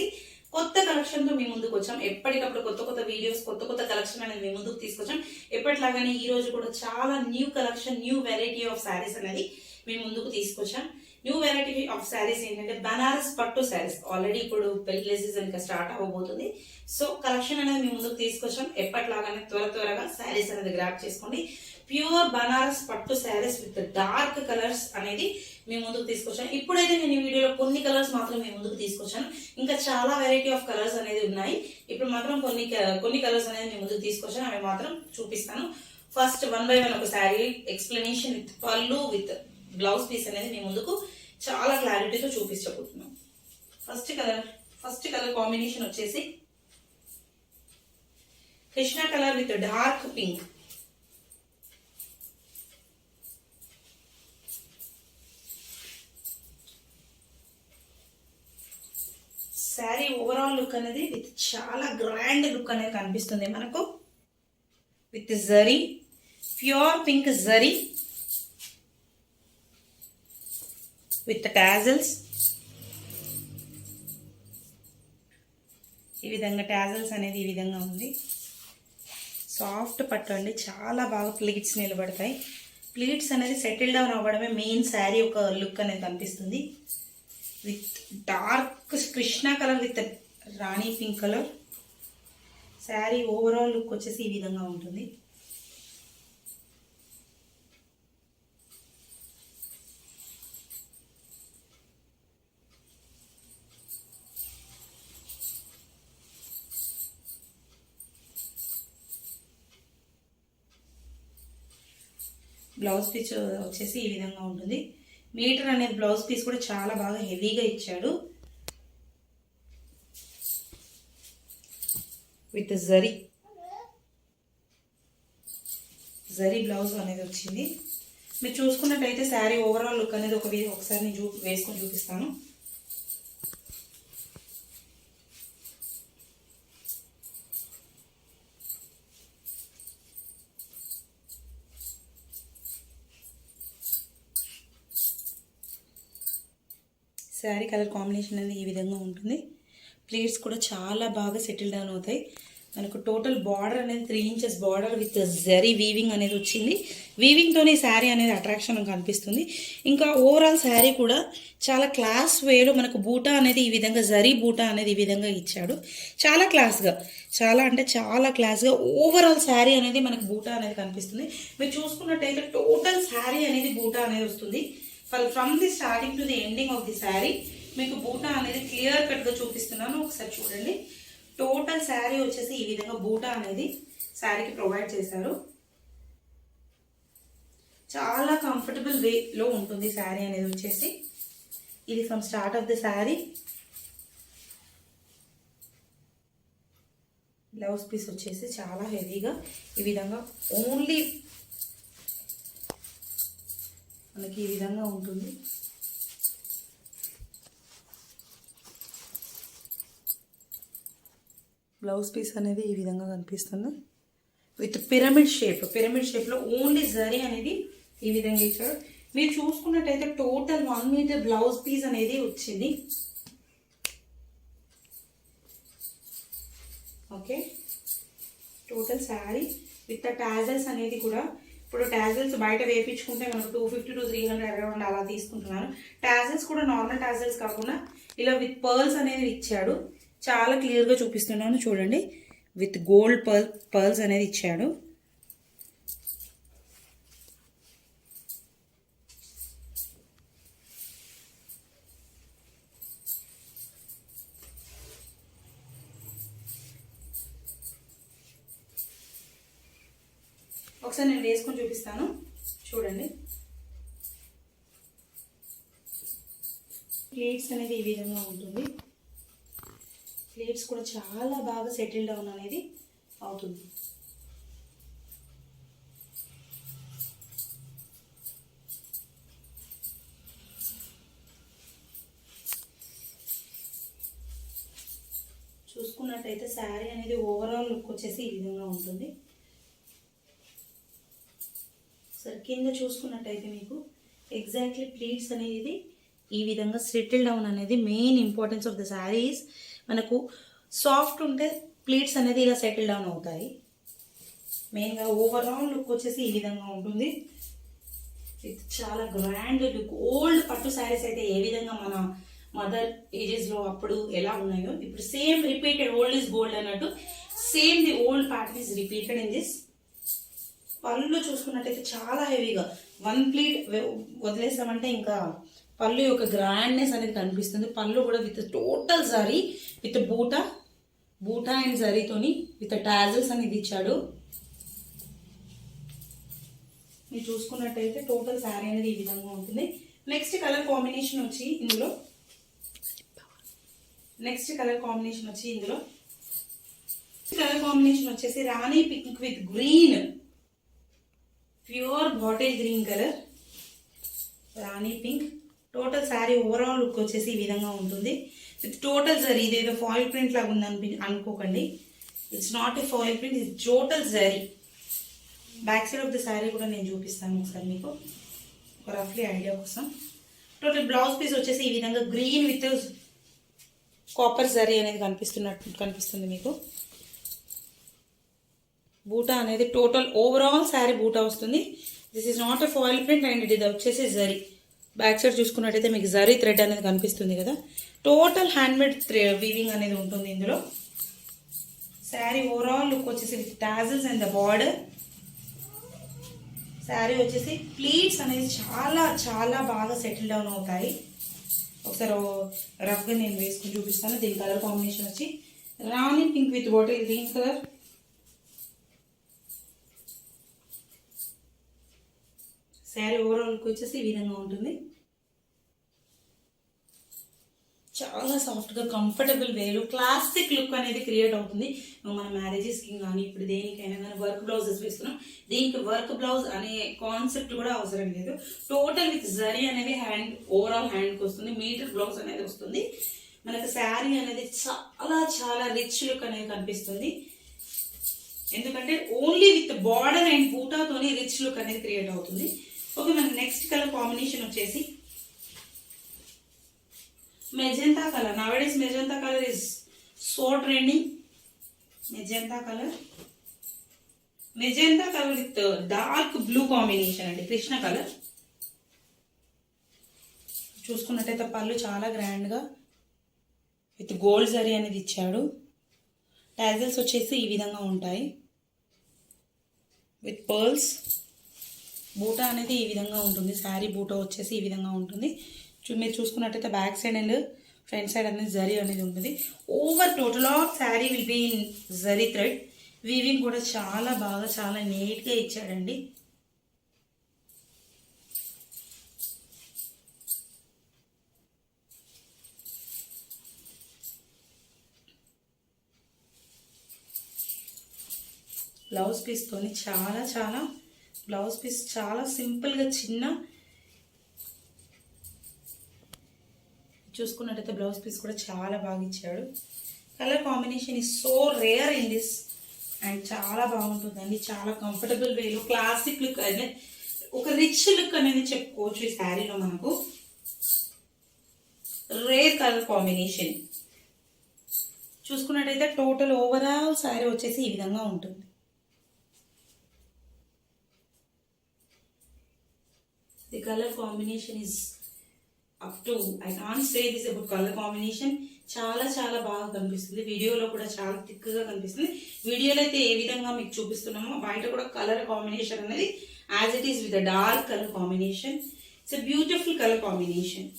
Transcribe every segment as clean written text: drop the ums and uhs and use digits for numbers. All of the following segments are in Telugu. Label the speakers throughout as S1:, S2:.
S1: వచ్చేసి కొత్త కలెక్షన్ తో మీ ముందుకు వచ్చాం. ఎప్పటికప్పుడు కొత్త కొత్త వీడియోస్, కొత్త కొత్త కలెక్షన్ అనేది మీ ముందుకు తీసుకొచ్చాం. ఎప్పటిలాగానే ఈ రోజు కూడా చాలా new collection, new variety of saris అనేది మీ ముందుకు తీసుకొచ్చాం. న్యూ వెరైటీ ఆఫ్ శారీస్ ఏంటంటే బనారస్ పట్టు శారీస్. ఆల్రెడీ ఇప్పుడు పెళ్లి సీజన్ ఇంకా స్టార్ట్ అవ్వబోతుంది. సో కలెక్షన్ అనేది మీ ముందుకు తీసుకొచ్చాం. ఎప్పటిలాగానే త్వరగా శారీస్ అనేది గ్రాప్ చేసుకోండి. ప్యూర్ బనారస్ పట్టు శారీస్ విత్ డార్క్ కలర్స్ అనేది మీ ముందుకు తీసుకొచ్చాను. ఇప్పుడైతే నేను ఈ వీడియోలో కొన్ని కలర్స్ మాత్రం మీ ముందుకు తీసుకొచ్చాను. ఇంకా చాలా వెరైటీ ఆఫ్ కలర్స్ అనేది ఉన్నాయి. ఇప్పుడు మాత్రం కొన్ని కలర్స్ అనేది మీ ముందుకు తీసుకొచ్చాను. అవి మాత్రం చూపిస్తాను. ఫస్ట్ 1 by 1 ఒక శారీ ఎక్స్ప్లెనేషన్ విత్ పళ్ళు విత్ బ్లౌజ్ పీస్ అనేది మీ ముందుకు చాలా క్లారిటీతో చూపించబోతున్నాం. ఫస్ట్ కలర్ కాంబినేషన్ వచ్చేసి Krishna colour with dark pink. Sari overall look అనేది విత్ చాలా గ్రాండ్ లుక్ అనేది కనిపిస్తుంది మనకు. With zari, pure pink zari with tassels. ఈ విధంగా టాజల్స్ అనేది ఈ విధంగా ఉంది. సాఫ్ట్ పట్టు అండి, చాలా బాగా ప్లీట్స్ నిలబడతాయి. ప్లీట్స్ అనేది సెటిల్ డౌన్ అవ్వడమే మెయిన్ శారీ ఒక లుక్ అనేది కనిపిస్తుంది. With dark Krishna colour with Rani pink colour. Sari overall look వచ్చేసి ఈ విధంగా ఉంటుంది. బ్లౌజ్ పీస్ వచ్చేసి ఈ విధంగా ఉంటుంది. మీటర్ అనేది బ్లౌజ్ పీస్ కూడా చాలా బాగా హెవీగా ఇచ్చాడు. విత్ జరీ బ్లౌజ్ అనేది వచ్చింది. మీరు చూసుకున్నట్టయితే శారీ ఓవరాల్ లుక్ అనేది ఒకసారి నేను వేసుకొని చూపిస్తాను. శారీ కలర్ కాంబినేషన్ అనేది ఈ విధంగా ఉంటుంది. ప్లీట్స్ కూడా చాలా బాగా సెటిల్ డౌన్ అవుతాయి. మనకు టోటల్ బార్డర్ అనేది 3 inches border with zari weaving అనేది వచ్చింది. వీవింగ్తోనే శారీ అనేది అట్రాక్షన్ కనిపిస్తుంది. ఇంకా ఓవరాల్ శారీ కూడా చాలా క్లాస్ వేలో మనకు బూటా అనేది ఈ విధంగా జరీ బూటా అనేది ఈ విధంగా ఇచ్చాడు. చాలా క్లాస్గా, చాలా క్లాస్గా ఓవరాల్ శారీ అనేది మనకు బూటా అనేది కనిపిస్తుంది. మీరు చూసుకున్నట్టయితే టోటల్ శారీ అనేది బూటా అనేది వస్తుంది. From the starting to the ending of the sari మీకు బూటా అనేది క్లియర్ కట్గా చూపిస్తున్నాను. ఒకసారి చూడండి. టోటల్ శారీ వచ్చేసి ఈ విధంగా బూటా అనేది శారీకి ప్రొవైడ్ చేశారు. చాలా కంఫర్టబుల్ వేలో ఉంటుంది శారీ అనేది వచ్చేసి. ఇది from start of the sari. Blouse piece వచ్చేసి చాలా హెవీగా ఈ విధంగా ఓన్లీ మనకి ఈ విధంగా ఉంటుంది. బ్లౌజ్ పీస్ అనేది ఈ విధంగా కనిపిస్తుంది. విత్ పిరమిడ్ షేప్లో ఓన్లీ జరీ అనేది ఈ విధంగా ఇచ్చారు. మీరు చూసుకున్నట్టయితే టోటల్ 1 meter బ్లౌజ్ పీస్ అనేది వచ్చింది. Okay, total sari with tassels అనేది కూడా. ఇప్పుడు టాజల్స్ బయట వేయించుకుంటే మనకు 250 to 300 అరౌండ్ అలా తీసుకుంటున్నాను. టాజల్స్ కూడా నార్మల్ టాజల్స్ కాకుండా ఇలా విత్ పర్ల్స్ అనేది ఇచ్చాడు. చాలా క్లియర్గా చూపిస్తున్నాను చూడండి. విత్ గోల్డ్ పర్ల్స్ అనేది ఇచ్చాడు. ఒకసారి నేను వేసుకొని చూపిస్తాను చూడండి. ప్లేట్స్ అనేది ఈ విధంగా ఉంటుంది. ప్లేట్స్ కూడా చాలా బాగా సెటిల్ డౌన్ అనేది అవుతుంది. చూసుకున్నట్టయితే శారీ అనేది ఓవరాల్ లుక్ వచ్చేసి ఈ విధంగా ఉంటుంది. సరే కింద చూసుకున్నట్టయితే మీకు ఎగ్జాక్ట్లీ ప్లీట్స్ అనేది ఈ విధంగా సెటిల్ డౌన్ అనేది main importance of the saris. మనకు సాఫ్ట్ ఉంటే ప్లీట్స్ అనేది ఇలా సెటిల్ డౌన్ అవుతాయి. మెయిన్గా ఓవరాల్ లుక్ వచ్చేసి ఈ విధంగా ఉంటుంది. ఇది చాలా గ్రాండ్ లుక్. ఓల్డ్ పట్టు శారీస్ అయితే ఏ విధంగా మన మదర్ ఏజెస్లో అప్పుడు ఎలా ఉన్నాయో ఇప్పుడు same repeated, old is gold అన్నట్టు same the old pattern is repeated in this. పళ్ళు చూసుకున్నట్టయితే చాలా హెవీగా 1 ప్లీట్ వదిలేసామంటే ఇంకా పళ్ళు యొక్క గ్రాండ్నెస్ అనేది కనిపిస్తుంది. పళ్ళు కూడా విత్ టోటల్ జరీ విత్ బూటా అండ్ జరీతోని విత్ టాజల్స్ అనేది ఇచ్చాడు. మీరు చూసుకున్నట్టయితే టోటల్ శారీ అనేది ఈ విధంగా ఉంటుంది. నెక్స్ట్ కలర్ కాంబినేషన్ వచ్చి ఇందులో కలర్ కాంబినేషన్ వచ్చేసి rani pink with green, pure bottle green colour, rani pink. Total sari overall look వచ్చేసి ఈ విధంగా ఉంటుంది విత్ టోటల్ జరీ. ఇదేదో ఫాయిల్ ప్రింట్ లాగా ఉంది అనుకోకండి, it's not a foil print, ఇది total zari. Back side of the sari కూడా నేను చూపిస్తాను ఒకసారి మీకు ఒక రఫ్లీ ఐడియా కోసం. టోటల్ బ్లౌజ్ పీస్ వచ్చేసి ఈ విధంగా గ్రీన్ విత్ కాపర్ జరీ అనేది కనిపిస్తుంది మీకు. బూటా అనేది టోటల్ ఓవరాల్ శారీ బూటా వస్తుంది. This is not a foil print and ఇది వచ్చేసి జరీ. బ్యాక్ సైడ్ చూసుకున్నట్టయితే మీకు జరీ థ్రెడ్ అనేది కనిపిస్తుంది కదా. టోటల్ హ్యాండ్మేడ్ వీవింగ్ అనేది ఉంటుంది ఇందులో. శారీ ఓవరాల్ లుక్ వచ్చేసి with tassels and the border. Sari వచ్చేసి ప్లీట్స్ అనేది చాలా చాలా బాగా సెటిల్ డౌన్ అవుతాయి. ఒకసారి రఫ్గా నేను వేసుకుని చూపిస్తాను. దీని కలర్ కాంబినేషన్ వచ్చి rani pink with bottle green colour. Sari overall look వచ్చేసి ఈ విధంగా ఉంటుంది. చాలా సాఫ్ట్గా కంఫర్టబుల్ వేలో క్లాసిక్ లుక్ అనేది క్రియేట్ అవుతుంది. మన మ్యారేజెస్కి కానీ ఇప్పుడు దేనికైనా కానీ వర్క్ బ్లౌజెస్ వేస్తున్నాం. దీనికి వర్క్ బ్లౌజ్ అనే కాన్సెప్ట్ కూడా అవసరం లేదు. టోటల్ విత్ జరీ అనేది ఓవరాల్ హ్యాండ్కి వస్తుంది. మీటర్ బ్లౌజ్ అనేది వస్తుంది. మనకు శారీ అనేది చాలా చాలా రిచ్ లుక్ అనేది కనిపిస్తుంది. ఎందుకంటే ఓన్లీ విత్ బార్డర్ అండ్ బూటాతోని రిచ్ లుక్ అనేది క్రియేట్ అవుతుంది. ఓకే, మన నెక్స్ట్ కలర్ కాంబినేషన్ వచ్చేసి magenta colour. Nowadays magenta colour is so trending. Magenta colour with dark blue combination అండి, కృష్ణ కలర్. చూసుకున్నట్టయితే పళ్ళు చాలా గ్రాండ్గా విత్ గోల్డ్ జరీ అనేది ఇచ్చాడు. టాజల్స్ వచ్చేసి ఈ విధంగా ఉంటాయి విత్ పర్ల్స్. బూటా అనేది ఈ విధంగా ఉంటుంది. శారీ బూటా వచ్చేసి ఈ విధంగా ఉంటుంది. మీరు చూసుకున్నట్టయితే back side and front side అనేది జరీ అనేది ఉంటుంది. Over total of sari will be in zari thread. Weaving కూడా చాలా బాగా చాలా నీట్గా ఇచ్చాడండి. బ్లౌజ్ పీస్తోని బ్లౌజ్ పీస్ చాలా సింపుల్గా చిన్న చూసుకున్నట్టయితే బ్లౌజ్ పీస్ కూడా చాలా బాగా ఇచ్చాడు. Colour combination is so rare in this and చాలా బాగుంటుందండి. చాలా కంఫర్టబుల్ వేలో క్లాసిక్ లుక్ అదే ఒక రిచ్ లుక్ అనేది చెప్పుకోవచ్చు. ఈ శారీలో మనకు రేర్ కలర్ కాంబినేషన్ చూసుకున్నట్టయితే టోటల్ ఓవరాల్ శారీ వచ్చేసి ఈ విధంగా ఉంటుంది. The color combination is up to, I can't say this about color combination. చాలా చాలా బాగా కనిపిస్తుంది. వీడియోలో కూడా చాలా థిక్గా కనిపిస్తుంది. వీడియోలో అయితే ఏ విధంగా మీకు చూపిస్తున్నామో బయట కూడా కలర్ కాంబినేషన్ అనేది as it is with dark colour combination. It's a beautiful colour combination.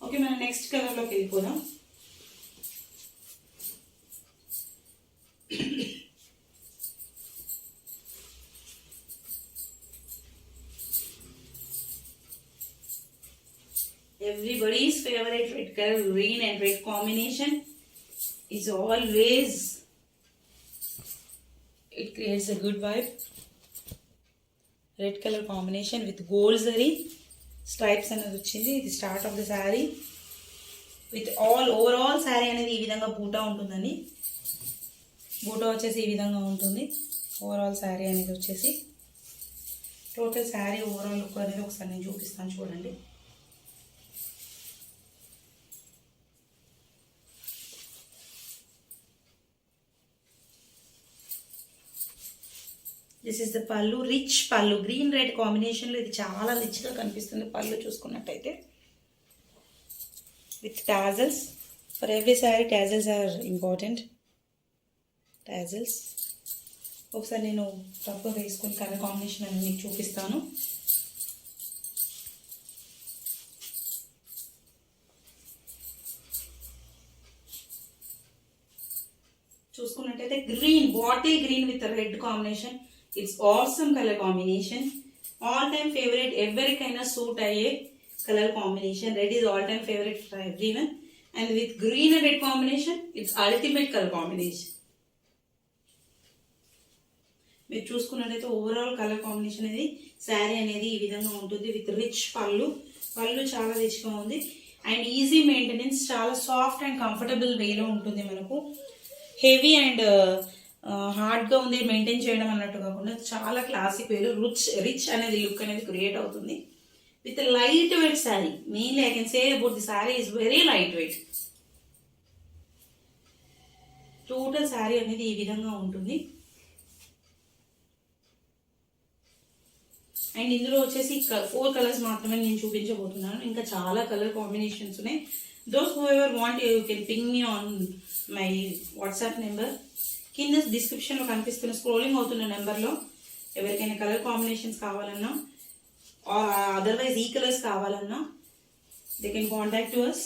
S1: Okay, మనం నెక్స్ట్ కలర్లోకి వెళ్ళిపోదాం. Everybody's favorite red color, green and red combination is always, it creates a good vibe. Red color combination with gold zari stripes అనేది వచ్చింది. ఇది start of the sari with overall sari అనేది ఈ విధంగా బూటా ఉంటుందండి. బూటా వచ్చేసి ఈ విధంగా ఉంటుంది. ఓవరాల్ శారీ అనేది వచ్చేసి టోటల్ శారీ ఓవరాల్ లుక్ అనేది ఒకసారి నేను చూపిస్తాను చూడండి. This is the pallu, rich pallu, green red కాంబినేషన్లో ఇది చాలా రిచ్గా కనిపిస్తుంది పళ్ళు చూసుకున్నట్టయితే. With tassels, for every sari tassels are important. Tassels ఒకసారి నేను రఫ్గా వేసుకొని కలర్ కాంబినేషన్ అనేది మీకు చూపిస్తాను. చూసుకున్నట్టయితే green, bottle green with red combination. It's awesome colour combination. All time favourite, ఎవరికైనా సూట్ అయ్యే colour combination. Red is all time favourite for everyone. And with green and red combination it's ultimate colour combination. మీరు చూసుకున్నట్టయితే ఓవరాల్ కలర్ కాంబినేషన్ అనేది శారీ అనేది ఈ విధంగా ఉంటుంది. విత్ రిచ్ పళ్ళు, పళ్ళు చాలా రిచ్గా ఉంది. అండ్ ఈజీ మెయింటెనెన్స్, చాలా సాఫ్ట్ అండ్ కంఫర్టబుల్ వేలో ఉంటుంది. మనకు హెవీ అండ్ హార్డ్గా ఉంది మెయింటైన్ చేయడం అన్నట్టు కాకుండా చాలా క్లాసిక్ వేలో రిచ్ అనేది లుక్ అనేది క్రియేట్ అవుతుంది. With light weight sari. Mainly I can say about the sari is very light weight. Total sari అనేది ఈ విధంగా ఉంటుంది. అండ్ ఇందులో వచ్చేసి 4 కలర్స్ మాత్రమే నేను చూపించబోతున్నాను. ఇంకా చాలా కలర్ కాంబినేషన్స్ ఉన్నాయి. Those whoever want you can ping me on my WhatsApp number. కింద డిస్క్రిప్షన్లో కనిపిస్తున్న స్క్రోలింగ్ అవుతున్న నెంబర్లో ఎవరికైనా కలర్ కాంబినేషన్స్ కావాలన్నా అదర్వైజ్ ఈ కలర్స్ కావాలన్నా they can contact to us.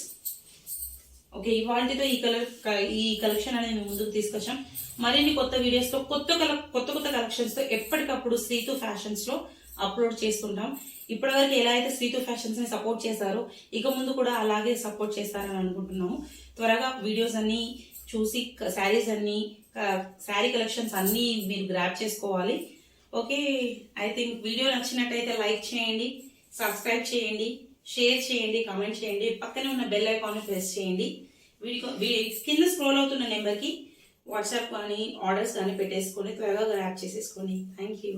S1: Okay, ఇవాళతో ఈ కలెక్షన్ అనేది మేము ముందుకు తీసుకొచ్చాం. మరిన్ని కొత్త వీడియోస్తో కొత్త కలెక్షన్స్తో ఎప్పటికప్పుడు శ్రీతు ఫ్యాషన్స్లో అప్లోడ్ చేస్తుంటాం. ఇప్పటివరకు ఎలా అయితే శ్రీతు ఫ్యాషన్స్ ని సపోర్ట్ చేశారో ఇక ముందు కూడా అలాగే సపోర్ట్ చేస్తారని అనుకుంటున్నాము. త్వరగా వీడియోస్ అన్ని చూసి శారీ కలెక్షన్స్ అన్ని మీరు గ్రాప్ చేసుకోవాలి. ఓకే, ఐ థింక్ వీడియో నచ్చినట్టయితే లైక్ చేయండి, సబ్స్క్రైబ్ చేయండి, షేర్ చేయండి, కామెంట్ చేయండి, పక్కనే ఉన్న బెల్ ఐకాన్ ప్రెస్ చేయండి. కింద స్క్రోల్ అవుతున్న నెంబర్కి వాట్సాప్ కానీ ఆర్డర్స్ కానీ పెట్టేసుకొని త్వరగా గ్రాప్ చేసేసుకోండి. Thank you.